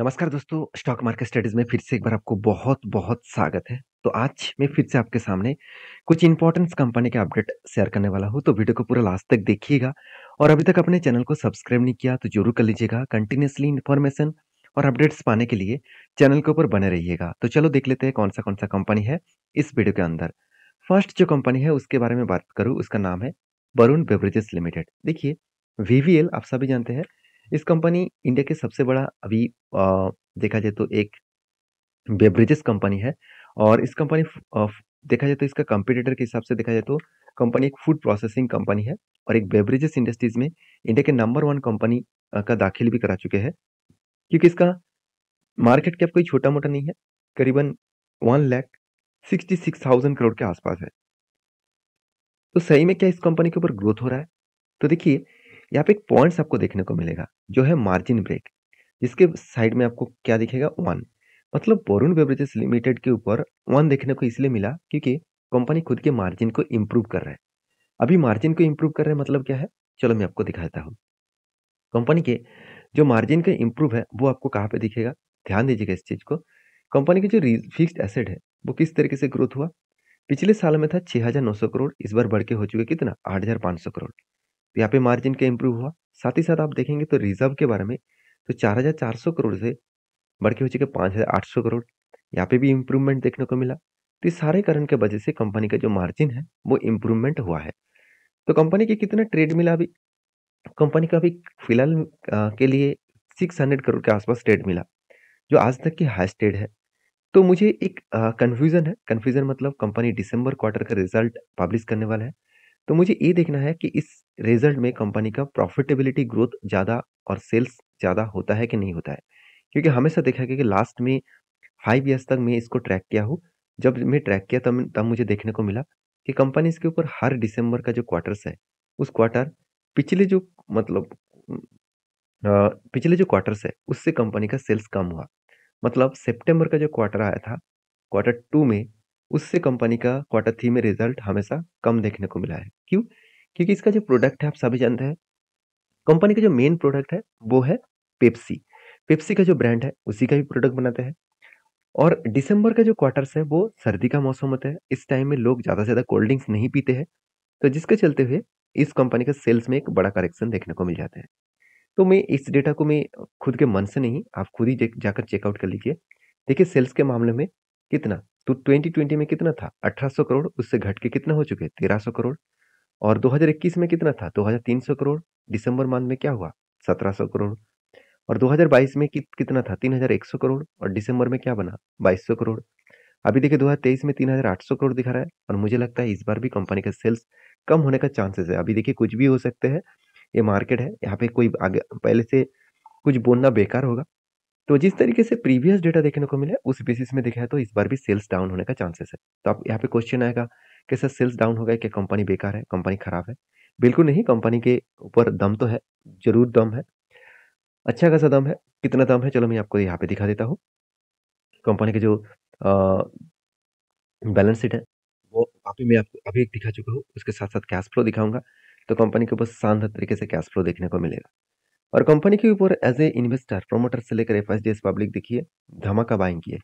नमस्कार दोस्तों, stock market studies में फिर से एक बार आपको बहुत-बहुत स्वागत है। तो आज मैं फिर से आपके सामने कुछ इम्पोर्टेंस कंपनी के अपडेट शेयर करने वाला हूँ, तो वीडियो को पूरा लास्ट तक देखिएगा और अभी तक अपने चैनल को सब्सक्राइब नहीं किया तो ज़रूर कर लीजिएगा। कंटिन्यूअसली इन्फॉर्मेशन और अपडेट्स पाने के लिए चैनल के ऊपर बने रहिएगा। तो चलो देख लेते हैं कौन-सा कंपनी है इस वीडियो के अंदर। फर्स्ट जो कंपनी है उसके बारे में बात करूँ, उसका नाम है वरुण बेवरेजेस लिमिटेड। देखिए, वीवीएल आप सभी जानते हैं, इस कंपनी इंडिया के सबसे बड़ा अभी देखा जाए तो एक बेवरेजेस कंपनी है और इस कंपनी देखा जाए तो इसका कंपटीटर के हिसाब से देखा जाए तो कंपनी एक फूड प्रोसेसिंग कंपनी है और एक बेवरेजेस इंडस्ट्रीज में इंडिया के नंबर वन कंपनी का दाखिल भी करा चुके हैं, क्योंकि इसका मार्केट कैप कोई छोटा मोटा नहीं है, करीबन 1,66,000 करोड़ के आसपास है। तो सही में क्या इस कंपनी के ऊपर ग्रोथ हो रहा है? तो देखिए, यहाँ पे एक पॉइंट्स आपको देखने को मिलेगा जो है मार्जिन ब्रेक, जिसके साइड में आपको क्या दिखेगा, वन। मतलब वरुण बेवरेजेस लिमिटेड के ऊपर वन देखने को इसलिए मिला क्योंकि कंपनी खुद के मार्जिन को इम्प्रूव कर रहा है। अभी मार्जिन को इम्प्रूव कर रहे हैं मतलब क्या है, चलो मैं आपको दिखाता हूँ। कंपनी के जो मार्जिन का इम्प्रूव है वो आपको कहाँ पे दिखेगा, ध्यान दीजिएगा इस चीज को। कंपनी की जो फिक्स्ड एसेट है वो किस तरीके से ग्रोथ हुआ। पिछले साल में था 6,900 करोड़, इस बार बढ़ के हो चुके कितना, 8,500 करोड़। तो यहाँ पे मार्जिन का इम्प्रूव हुआ। साथ ही साथ आप देखेंगे तो रिजर्व के बारे में, तो 4,400 करोड़ से बढ़ के हो चुके 5,800 करोड़। यहाँ पे भी इम्प्रूवमेंट देखने को मिला। तो इस सारे कारण के वजह से कंपनी का जो मार्जिन है वो इम्प्रूवमेंट हुआ है। तो कंपनी के कितना ट्रेड मिला अभी, कंपनी का अभी फिलहाल के लिए 600 करोड़ के आसपास ट्रेड मिला, जो आज तक की हाईएस्ट ट्रेड है। तो मुझे एक कंफ्यूजन है, कंफ्यूजन मतलब कंपनी दिसंबर क्वार्टर का रिजल्ट पब्लिश करने वाला है। तो मुझे ये देखना है कि इस रिजल्ट में कंपनी का प्रॉफिटेबिलिटी ग्रोथ ज़्यादा और सेल्स ज़्यादा होता है कि नहीं होता है। क्योंकि हमेशा देखा गया कि लास्ट में 5 ईयर्स तक मैं इसको ट्रैक किया हूँ। जब मैं ट्रैक किया तब मुझे देखने को मिला कि कंपनी इसके ऊपर हर दिसंबर का जो क्वार्टर्स है, उस क्वार्टर पिछले जो मतलब पिछले जो क्वार्टर्स है, उससे कंपनी का सेल्स कम हुआ। मतलब सितंबर का जो क्वार्टर आया था, क्वार्टर 2 में, उससे कंपनी का क्वार्टर 3 में रिजल्ट हमेशा कम देखने को मिला है। क्यों? क्योंकि इसका जो प्रोडक्ट है आप सभी जानते हैं, कंपनी का जो मेन प्रोडक्ट है वो है पेप्सी। पेप्सी का जो ब्रांड है उसी का भी प्रोडक्ट बनाते हैं। और दिसंबर का जो क्वार्टर्स है वो सर्दी का मौसम होता है। इस टाइम में लोग ज़्यादा से ज़्यादा कोल्ड ड्रिंक्स नहीं पीते हैं। तो जिसके चलते हुए इस कंपनी का सेल्स में एक बड़ा करेक्शन देखने को मिल जाता है। तो मैं इस डेटा को मैं खुद के मन से नहीं, आप खुद ही जाकर चेकआउट कर लीजिए। देखिए सेल्स के मामले में कितना, तो 2020 में कितना था, 1800 करोड़, उससे घट के कितना हो चुके हैं, 1300 करोड़। और 2021 में कितना था, 2300 करोड़। दिसंबर मंथ में क्या हुआ, 1700 करोड़। और 2022 में कितना था, 3100 करोड़, और दिसंबर में क्या बना, 2200 करोड़। अभी देखिए 2023 में 3800 करोड़ दिखा रहा है, और मुझे लगता है इस बार भी कंपनी का सेल्स कम होने का चांसेस है। अभी देखिए कुछ भी हो सकते हैं, ये मार्केट है, यहाँ पे कोई आगे पहले से कुछ बोलना बेकार होगा। तो जिस तरीके से प्रीवियस डेटा देखने को मिला है, उस बेसिस में देखा है तो इस बार भी सेल्स डाउन होने का चांसेस है। तो आप यहाँ पे क्वेश्चन आएगा कि सर सेल्स डाउन हो गया, क्या कंपनी बेकार है, कंपनी खराब है? बिल्कुल नहीं, कंपनी के ऊपर दम तो है, ज़रूर दम है, अच्छा खासा दम है। कितना दम है, चलो मैं आपको यहाँ पे दिखा देता हूँ। कंपनी के जो बैलेंस शीट है, वो अभी मैं आपको अभी दिखा चुका हूँ, उसके साथ-साथ कैश फ्लो दिखाऊँगा। तो कंपनी के ऊपर शानदार तरीके से कैश फ्लो देखने को मिलेगा। और कंपनी के ऊपर एज़ ए इन्वेस्टर, प्रमोटर से लेकर एफआईडीएस पब्लिक देखिए धमाका बाइंग किए।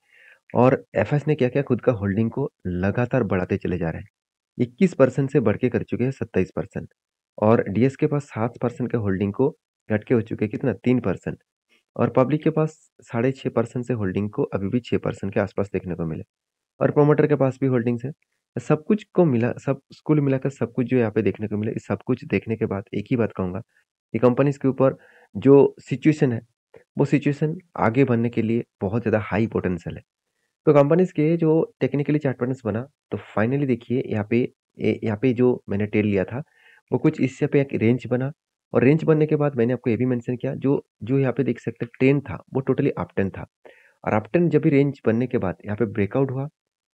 और एफएस ने क्या किया, खुद का होल्डिंग को लगातार बढ़ाते चले जा रहे हैं। 21% से बढ़ के कर चुके हैं 27%। और डीएस के पास 7% के होल्डिंग को घट के हो चुके हैं कितना, 3%। और पब्लिक के पास 6.5% से होल्डिंग को अभी भी 6% के आसपास देखने को मिले। और प्रोमोटर के पास भी होल्डिंग्स है। सब कुछ को मिला, सब कुल मिलाकर सब कुछ जो यहाँ पे देखने को मिले, इस सब कुछ देखने के बाद एक ही बात कहूँगा कि कंपनीज़ के ऊपर जो सिचुएशन है, वो सिचुएशन आगे बढ़ने के लिए बहुत ज़्यादा हाई पोटेंशियल है। तो कंपनीज़ के जो टेक्निकली चार्ट पैटर्न्स बना, तो फाइनली देखिए यहाँ पे जो मैंने टेल लिया था, वो कुछ इससे पे एक रेंज बना। और रेंज बनने के बाद मैंने आपको ये भी मेंशन किया, जो जो यहाँ पे देख सकते हैं ट्रेंड था, वो टोटली अप ट्रेंड था। और अप ट्रेंड जब भी रेंज बनने के बाद यहाँ पे ब्रेकआउट हुआ,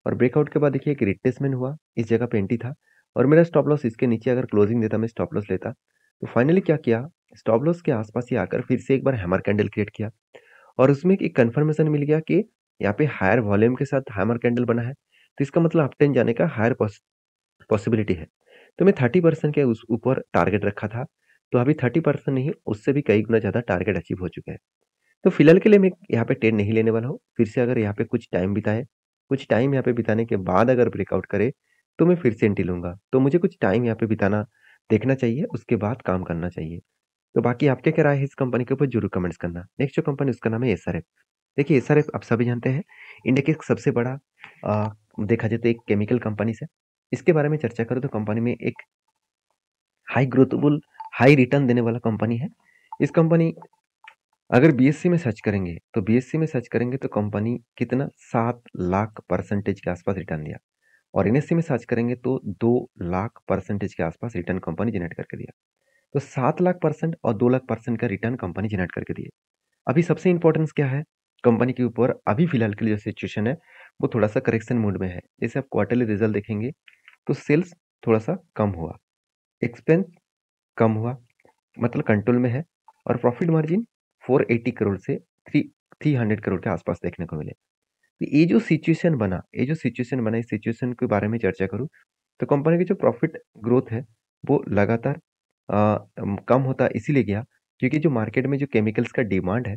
और ब्रेकआउट के बाद देखिए एक रिट्रेसमेंट हुआ, इस जगह पे एंट्री था। और मेरा स्टॉप लॉस इसके नीचे अगर क्लोजिंग देता, मैं स्टॉप लॉस लेता। तो फाइनली क्या किया, स्टॉप लॉस के आसपास ही आकर फिर से एक बार हैमर कैंडल क्रिएट किया। और उसमें एक कंफर्मेशन मिल गया कि यहाँ पे हायर वॉल्यूम के साथ हैमर कैंडल बना है, तो इसका मतलब अप ट्रेंड जाने का हायर पॉसिबिलिटी है। तो मैं 30% के उस ऊपर टारगेट रखा था, तो अभी 30% नहीं, उससे भी कई गुना ज़्यादा टारगेट अचीव हो चुके हैं। तो फिलहाल के लिए मैं यहाँ पे ट्रेड नहीं लेने वाला हूँ। फिर से अगर यहाँ पे कुछ टाइम बिताए, कुछ टाइम यहाँ पे बिताने के बाद अगर ब्रेकआउट करे, तो मैं फिर से एंट्री लूँगा। तो मुझे कुछ टाइम यहाँ पे बिताना देखना चाहिए, उसके बाद काम करना चाहिए। तो बाकी आपकी क्या राय है इस कंपनी के ऊपर ज़रूर कमेंट्स करना। नेक्स्ट जो कंपनी उसका नाम है एसआरएफ। देखिए एसआरएफ आप सभी जानते हैं, इंडिया की एक सबसे बड़ा देखा जाए तो एक केमिकल कंपनीज़ है। इसके बारे में चर्चा करूँ तो कंपनी में एक हाई ग्रोथेबल, हाई रिटर्न देने वाला कंपनी है। इस कंपनी अगर बीएससी में सर्च करेंगे, तो बीएससी में सर्च करेंगे तो कंपनी कितना 7 लाख परसेंटेज के आसपास रिटर्न दिया और एनएससी में सर्च करेंगे तो 2 लाख परसेंटेज के आसपास रिटर्न कंपनी जनरेट करके दिया। तो 7 लाख परसेंट और 2 लाख परसेंट का रिटर्न कंपनी जनरेट करके दी है। अभी सबसे इंपॉर्टेंस क्या है कंपनी के ऊपर, अभी फिलहाल के लिए जो सिचुएशन है वो थोड़ा सा करेक्शन मोड में है। जैसे आप क्वार्टरली रिजल्ट देखेंगे तो सेल्स थोड़ा सा कम हुआ, एक्सपेंस कम हुआ, मतलब कंट्रोल में है और प्रॉफिट मार्जिन 480 करोड़ से 300 करोड़ के आसपास देखने को मिले। तो ये जो सिचुएशन बना इस सिचुएशन के बारे में चर्चा करूँ तो कंपनी की जो प्रॉफिट ग्रोथ है वो लगातार कम होता इसीलिए गया क्योंकि जो मार्केट में जो केमिकल्स का डिमांड है,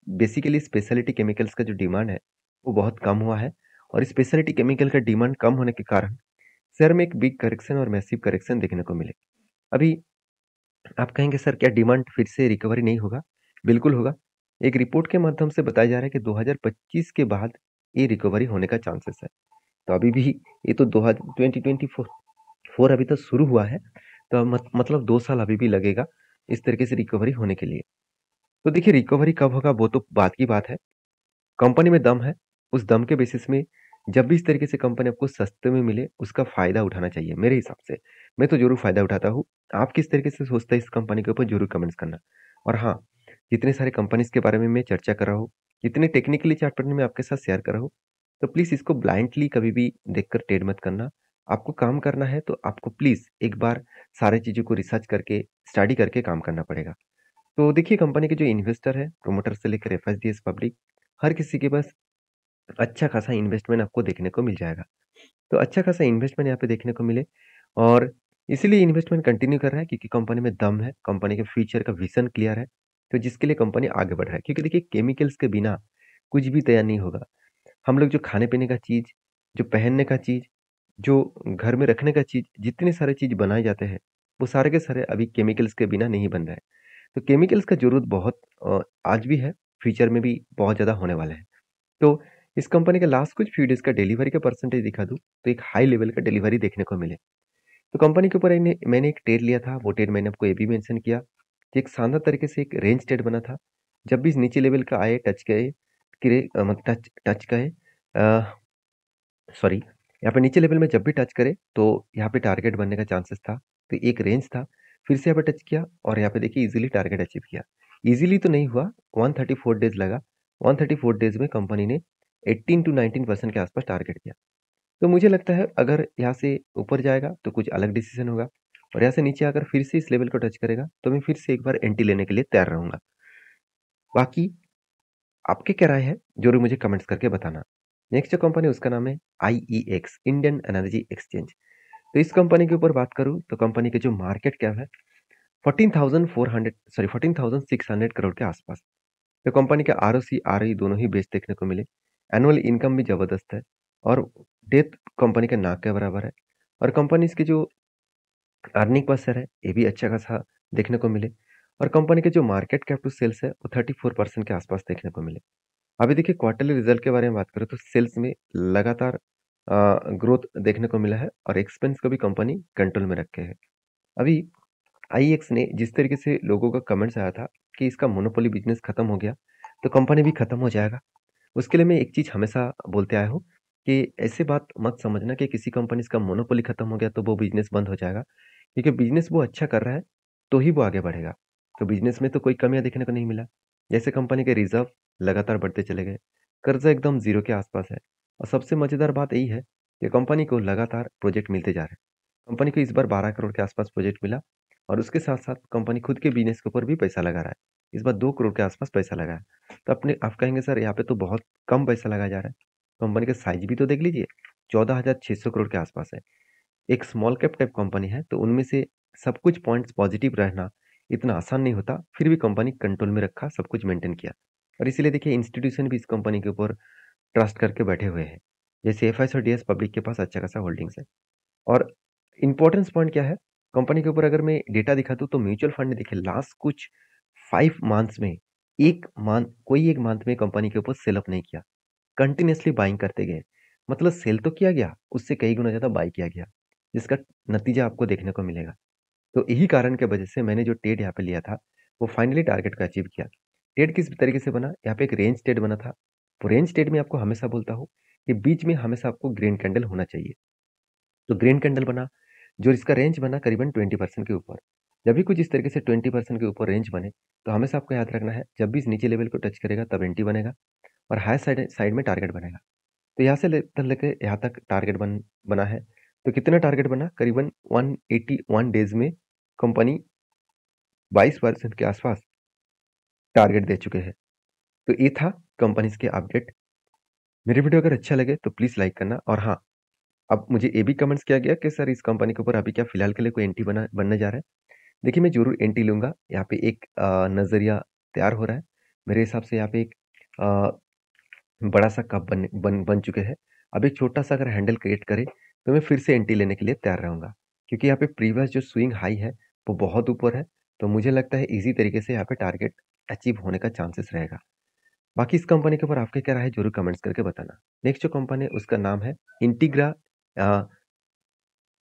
बेसिकली स्पेशलिटी केमिकल्स का जो डिमांड है वो बहुत कम हुआ है और स्पेशलिटी केमिकल का डिमांड कम होने के कारण शेयर में एक बिग करेक्शन और मैसिव करेक्शन देखने को मिले। अभी आप कहेंगे सर क्या डिमांड फिर से रिकवरी नहीं होगा? बिल्कुल होगा। एक रिपोर्ट के माध्यम से बताया जा रहा है कि 2025 के बाद ये रिकवरी होने का चांसेस है। तो अभी भी ये तो 2024 अभी तो शुरू हुआ है, तो मतलब 2 साल अभी भी लगेगा इस तरीके से रिकवरी होने के लिए। तो देखिए रिकवरी कब होगा वो तो बात की बात है। कंपनी में दम है, उस दम के बेसिस में जब भी इस तरीके से कंपनी आपको सस्ते में मिले, उसका फ़ायदा उठाना चाहिए मेरे हिसाब से। मैं तो ज़रूर फ़ायदा उठाता हूँ। आप किस तरीके से सोचते हैं इस कंपनी के ऊपर ज़रूर कमेंट्स करना। और हाँ, जितने सारे कंपनीज़ के बारे में मैं चर्चा कर रहा हूँ, जितने टेक्निकली चार्ट पैटर्न मैं आपके साथ शेयर कर रहा हूँ, तो प्लीज़ इसको ब्लाइंडली कभी भी देखकर ट्रेड मत करना। आपको काम करना है तो आपको प्लीज़ एक बार सारी चीज़ों को रिसर्च करके, स्टडी करके काम करना पड़ेगा। तो देखिए कंपनी के जो इन्वेस्टर है, प्रोमोटर से लेकर एफएसडीएस पब्लिक, हर किसी के पास अच्छा खासा इन्वेस्टमेंट आपको देखने को मिल जाएगा। तो अच्छा खासा इन्वेस्टमेंट यहाँ पे देखने को मिले और इसीलिए इन्वेस्टमेंट कंटिन्यू कर रहा है क्योंकि कंपनी में दम है, कंपनी के फ्यूचर का विज़न क्लियर है, तो जिसके लिए कंपनी आगे बढ़ रहा है। क्योंकि देखिए केमिकल्स के बिना कुछ भी तैयार नहीं होगा। हम लोग जो खाने-पीने का चीज़, जो पहनने का चीज़, जो घर में रखने का चीज़, जितने सारे चीज़ बनाए जाते हैं, वो सारे के सारे अभी केमिकल्स के बिना नहीं बन रहे हैं। तो केमिकल्स का ज़रूरत बहुत आज भी है, फ्यूचर में भी बहुत ज़्यादा होने वाला है। तो इस कंपनी का लास्ट कुछ फ्यू डेज़ का डिलीवरी का परसेंटेज दिखा दूँ, तो एक हाई लेवल का डिलीवरी देखने को मिले। तो कंपनी के ऊपर मैंने एक ट्रेड लिया था, वो ट्रेड मैंने आपको ये भी मेंशन किया कि एक शानदार तरीके से एक रेंज ट्रेड बना था। जब भी इस नीचे लेवल का आए, टच गए, मतलब टच टच गए सॉरी, यहाँ पे नीचे लेवल में जब भी टच करे, तो यहाँ पे टारगेट बनने का चांसेस था। तो एक रेंज था, फिर से यहाँ पे टच किया और यहाँ पे देखिए ईज़िली टारगेट अचीव किया। ईज़िली तो नहीं हुआ, 134 डेज़ लगा। 134 डेज़ में कंपनी ने 18 टू 19% के आसपास टारगेट किया। तो मुझे लगता है अगर यहाँ से ऊपर जाएगा तो कुछ अलग डिसीजन होगा और यहाँ से नीचे आकर फिर से इस लेवल को टच करेगा, तो मैं फिर से एक बार एंट्री लेने के लिए तैयार रहूँगा। बाकी आपकी क्या राय है? ज़रूर मुझे कमेंट्स करके बताना। नेक्स्ट जो कंपनी है उसका नाम है आईईएक्स, इंडियन एनर्जी एक्सचेंज। तो इस कंपनी के ऊपर बात करूँ तो कंपनी के जो मार्केट कैप है 14,600 करोड़ के आसपास। तो कंपनी के आरओसी, आरओई दोनों ही बेस्ट देखने को मिले। एनुअल इनकम भी ज़बरदस्त है और डेट कंपनी के नाक के बराबर है और कंपनीज़ की जो अर्निंग पर शेयर है, ये भी अच्छा खासा देखने को मिले और कंपनी के जो मार्केट कैप टू सेल्स है, वो 34% के आसपास देखने को मिले। अभी देखिए क्वार्टरली रिजल्ट के बारे में बात करें तो सेल्स में लगातार ग्रोथ देखने को मिला है और एक्सपेंस को भी कंपनी कंट्रोल में रखे है। अभी आईएक्स ने जिस तरीके से लोगों का कमेंट्स आया था कि इसका मोनोपोली बिजनेस खत्म हो गया, तो कंपनी भी खत्म हो जाएगा। उसके लिए मैं एक चीज़ हमेशा बोलते आया हूँ कि ऐसे बात मत समझना कि किसी कंपनी का मोनोपोली खत्म हो गया तो वो बिज़नेस बंद हो जाएगा। क्योंकि बिज़नेस वो अच्छा कर रहा है, तो ही वो आगे बढ़ेगा। तो बिज़नेस में तो कोई कमियाँ देखने को नहीं मिला। जैसे कंपनी के रिज़र्व लगातार बढ़ते चले गए, कर्ज़ा एकदम ज़ीरो के आसपास है और सबसे मज़ेदार बात यही है कि कंपनी को लगातार प्रोजेक्ट मिलते जा रहे हैं। कंपनी को इस बार 12 करोड़ के आसपास प्रोजेक्ट मिला और उसके साथ-साथ कंपनी खुद के बिज़नेस के ऊपर भी पैसा लगा रहा है। इस बार 2 करोड़ के आसपास पैसा लगा है। तो अपने आप कहेंगे सर यहाँ पे तो बहुत कम पैसा लगाया जा रहा है। कंपनी का साइज़ भी तो देख लीजिए, 14,600 करोड़ के आसपास है। एक स्मॉल कैप टाइप कंपनी है, तो उनमें से सब कुछ पॉइंट्स पॉजिटिव रहना इतना आसान नहीं होता, फिर भी कंपनी कंट्रोल में रखा, सब कुछ मेंटेन किया। और इसीलिए देखिए इंस्टीट्यूशन भी इस कंपनी के ऊपर ट्रस्ट करके बैठे हुए हैं। जैसे एफएस और डीएस पब्लिक के पास अच्छा खासा होल्डिंग्स है। और इम्पोर्टेंस पॉइंट क्या है, कंपनी के ऊपर अगर मैं डेटा दिखा दूँ तो म्यूचुअल फंड ने देखिए लास्ट कुछ 5 मंथ्स में, 1 मंथ कोई 1 मंथ में कंपनी के ऊपर सेल अप नहीं किया। कंटिन्यूअसली बाइंग करते गए। मतलब सेल तो किया गया, उससे कई गुना ज़्यादा बाय किया गया, जिसका नतीजा आपको देखने को मिलेगा। तो यही कारण की वजह से मैंने जो ट्रेड यहाँ पे लिया था, वो फाइनली टारगेट को अचीव किया। ट्रेड किस तरीके से बना, यहाँ पे एक रेंज ट्रेड बना था। तो रेंज ट्रेड में आपको हमेशा बोलता हूँ कि बीच में हमेशा आपको ग्रीन कैंडल होना चाहिए। तो ग्रीन कैंडल बना, जो इसका रेंज बना करीबन 20% के ऊपर। जब भी कुछ इस तरीके से 20% के ऊपर रेंज बने, तो हमेशा आपको याद रखना है, जब भी इस नीचे लेवल को टच करेगा तब एंट्री बनेगा और हायर साइड साइड में टारगेट बनेगा। तो यहाँ से लेके यहाँ तक टारगेट बना है। तो कितना टारगेट बना, करीबन 181 डेज में कंपनी 22% के आसपास टारगेट दे चुके हैं। तो ये था कंपनीज के अपडेट। मेरे वीडियो अगर अच्छा लगे तो प्लीज़ लाइक करना। और हाँ, अब मुझे ये भी कमेंट्स किया गया कि सर इस कंपनी के ऊपर अभी क्या फिलहाल के लिए कोई एंट्री बनने जा रहा है। देखिए मैं ज़रूर एंट्री लूँगा। यहाँ पे एक नज़रिया तैयार हो रहा है। मेरे हिसाब से यहाँ पे एक अ, बड़ा सा कप बन चुके हैं। अब एक छोटा सा अगर हैंडल क्रिएट करे तो मैं फिर से एंट्री लेने के लिए तैयार रहूँगा। क्योंकि यहाँ पे प्रीवियस जो स्विंग हाई है वो बहुत ऊपर है। तो मुझे लगता है ईज़ी तरीके से यहाँ पे टारगेट अचीव होने का चांसेस रहेगा। बाकी इस कंपनी के ऊपर आपकी क्या राय है ज़रूर कमेंट्स करके बताना। नेक्स्ट जो कंपनी है उसका नाम है इंटीग्रा अ,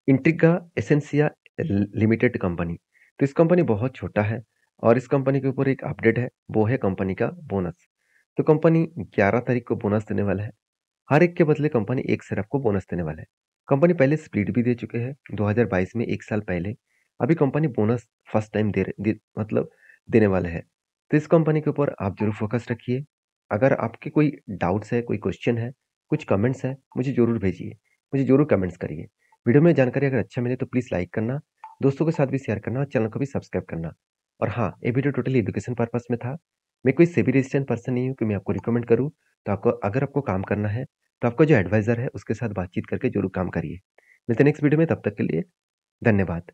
इंटीग्रा एसेंसिया लिमिटेड कंपनी। तो इस कंपनी बहुत छोटा है और इस कंपनी के ऊपर एक अपडेट है, वो है कंपनी का बोनस। तो कंपनी 11 तारीख को बोनस देने वाला है। हर एक के बदले कंपनी एक सिर्फ आपको बोनस देने वाला है। कंपनी पहले स्प्लिट भी दे चुके हैं 2022 में 1 साल पहले। अभी कंपनी बोनस फर्स्ट टाइम मतलब देने वाले हैं। तो इस कंपनी के ऊपर आप ज़रूर फोकस रखिए। अगर आपके कोई डाउट्स है, कोई क्वेश्चन है, कुछ कमेंट्स है, मुझे ज़रूर भेजिए। मुझे ज़रूर कमेंट्स करिए। वीडियो में जानकारी अगर अच्छा मिले तो प्लीज़ लाइक करना, दोस्तों के साथ भी शेयर करना और चैनल को भी सब्सक्राइब करना। और हाँ, ये वीडियो टोटली एजुकेशन पर्पस में था। मैं कोई सेबी रजिस्टर्ड पर्सन नहीं हूँ कि मैं आपको रिकमेंड करूँ। तो आपको अगर आपको काम करना है तो आपका जो एडवाइज़र है उसके साथ बातचीत करके ज़रूर काम करिए। मिलते हैं नेक्स्ट वीडियो में, तब तक के लिए धन्यवाद।